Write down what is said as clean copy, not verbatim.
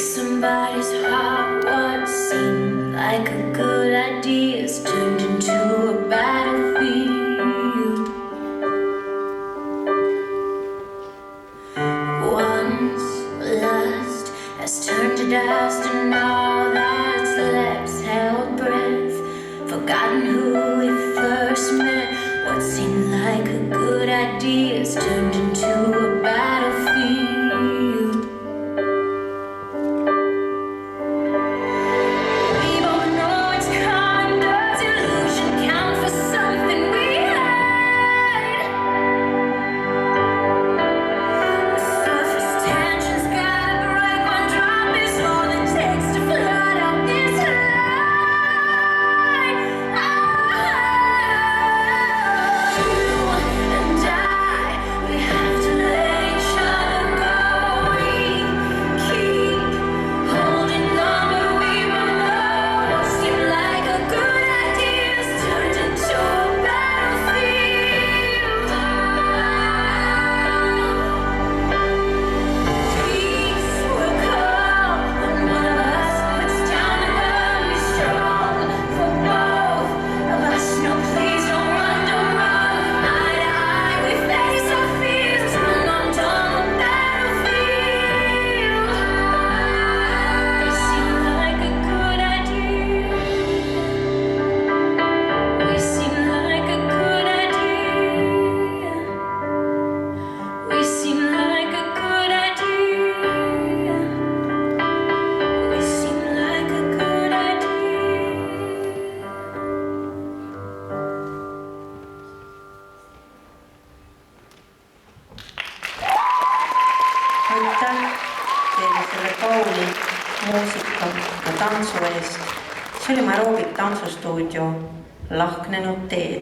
somebody's heart. What seemed like a good idea has turned into a battlefield. Once lust has turned to dust, and all that's left's held breath. Forgotten who we first met. What seemed like a good idea has turned into a battlefield. Aitäh teile selle kauni muusika ja tantsu eest. See oli Aeroobik tantsustuudio Lahknenud teed.